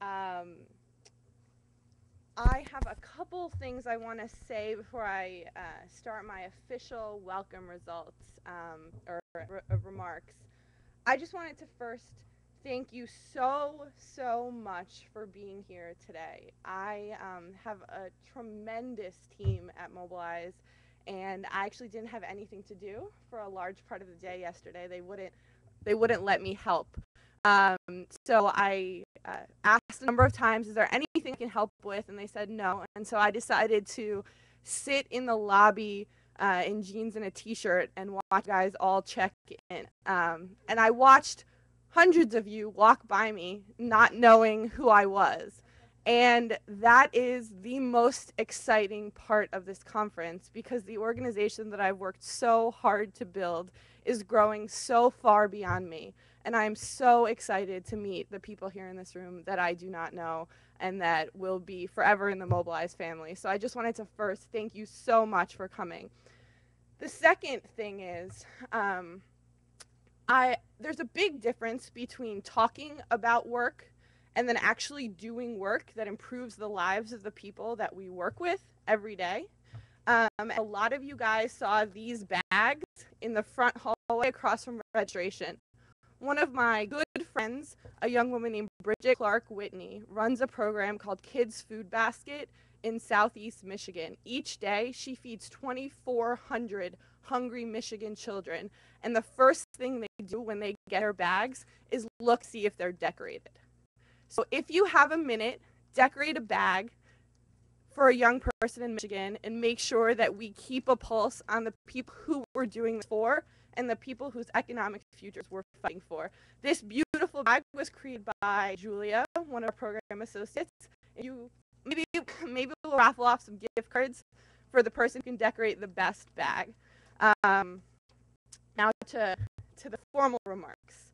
Um, I have a couple things I want to say before I start my official welcome results or remarks. I just wanted to first thank you so much for being here today. I have a tremendous team at Mobilize, and I actually didn't have anything to do for a large part of the day yesterday. They wouldn't let me help. So I asked a number of times, is there anything I can help with? And they said no. And so I decided to sit in the lobby in jeans and a t-shirt and watch guys all check in. And I watched hundreds of you walk by me not knowing who I was. And that is the most exciting part of this conference, because the organization that I've worked so hard to build is growing so far beyond me. And I'm so excited to meet the people here in this room that I do not know and that will be forever in the Mobilize family. So I just wanted to first thank you so much for coming. The second thing is, there's a big difference between talking about work and then actually doing work that improves the lives of the people that we work with every day. A lot of you guys saw these bags in the front hallway across from registration. One of my good friends, a young woman named Bridget Clark Whitney, runs a program called Kids Food Basket in Southeast Michigan. Each day, she feeds 2,400 hungry Michigan children. And the first thing they do when they get their bags is look, see if they're decorated. So if you have a minute, decorate a bag for a young person in Michigan and make sure that we keep a pulse on the people who we're doing this for and the people whose economic futures we're fighting for. This beautiful bag was created by Julia, one of our program associates. Maybe we'll raffle off some gift cards for the person who can decorate the best bag. Now to the formal remarks.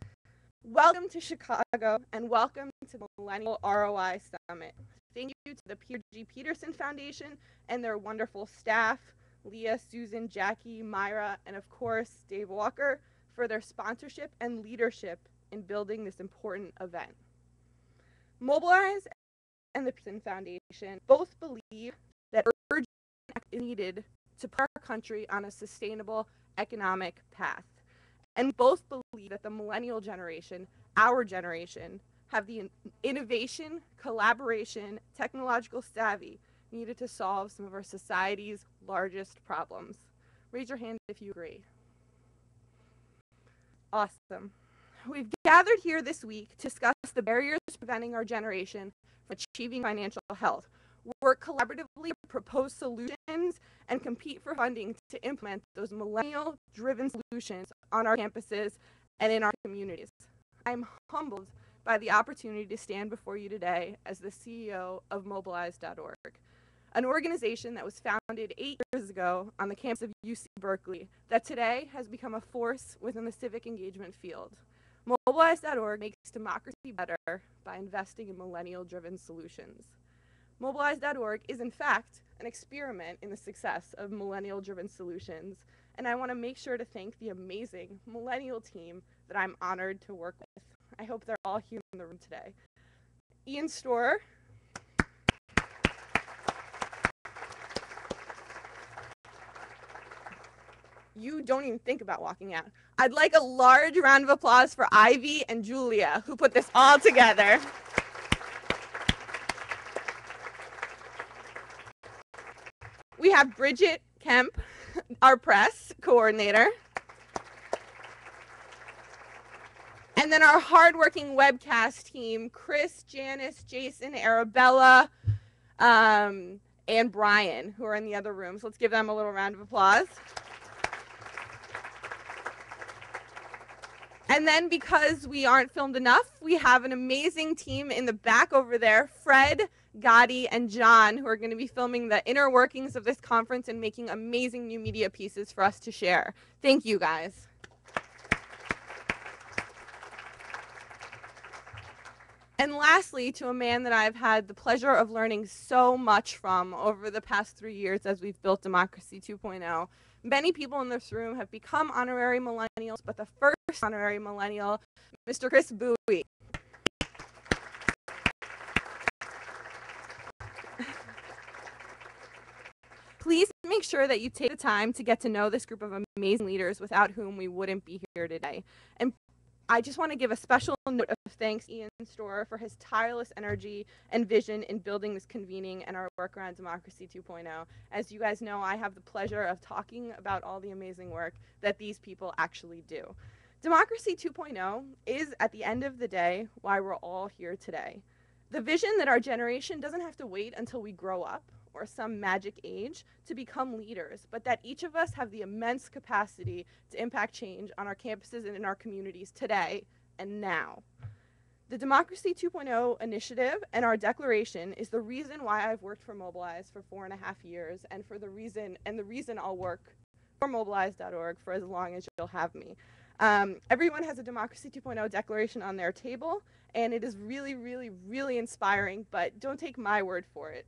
Welcome to Chicago and welcome to the Millennial ROI Summit. Thank you to the Peter G. Peterson Foundation and their wonderful staff, Leah, Susan, Jackie, Myra, and of course, Dave Walker, for their sponsorship and leadership in building this important event. Mobilize and the Peterson Foundation both believe that urgent action is needed to put our country on a sustainable economic path. And both believe that the millennial generation, our generation, have the innovation, collaboration, technological savvy needed to solve some of our society's largest problems. Raise your hand if you agree. Awesome. We've gathered here this week to discuss the barriers preventing our generation from achieving financial health, work collaboratively to propose solutions, and compete for funding to implement those millennial-driven solutions on our campuses and in our communities. I'm humbled by the opportunity to stand before you today as the CEO of Mobilize.org, an organization that was founded 8 years ago on the campus of UC Berkeley that today has become a force within the civic engagement field. Mobilize.org makes democracy better by investing in millennial-driven solutions. Mobilize.org is, in fact, an experiment in the success of millennial-driven solutions, and I want to make sure to thank the amazing millennial team that I'm honored to work with. I hope they're all here in the room today. Ian Storer, you don't even think about walking out. I'd like a large round of applause for Ivy and Julia, who put this all together. We have Bridget Kemp, our press coordinator. And then our hardworking webcast team, Chris, Janice, Jason, Arabella, and Brian, who are in the other rooms. Let's give them a little round of applause. And then because we aren't filmed enough, we have an amazing team in the back over there, Fred, Gotti, and John, who are going to be filming the inner workings of this conference and making amazing new media pieces for us to share. Thank you, guys. And lastly, to a man that I've had the pleasure of learning so much from over the past 3 years as we've built Democracy 2.0. Many people in this room have become honorary millennials, but the first honorary millennial, Mr. Chris Bowie. please make sure that you take the time to get to know this group of amazing leaders without whom we wouldn't be here today. And I just want to give a special note of thanks to Ian Storer for his tireless energy and vision in building this convening and our work around Democracy 2.0. As you guys know, I have the pleasure of talking about all the amazing work that these people actually do. Democracy 2.0 is, at the end of the day, why we're all here today. The vision that our generation doesn't have to wait until we grow up or some magic age to become leaders, but that each of us have the immense capacity to impact change on our campuses and in our communities today and now. The Democracy 2.0 initiative and our declaration is the reason why I've worked for Mobilize for 4.5 years, and the reason I'll work for mobilize.org for as long as you'll have me. Everyone has a Democracy 2.0 declaration on their table, and it is really, really, really inspiring, but don't take my word for it.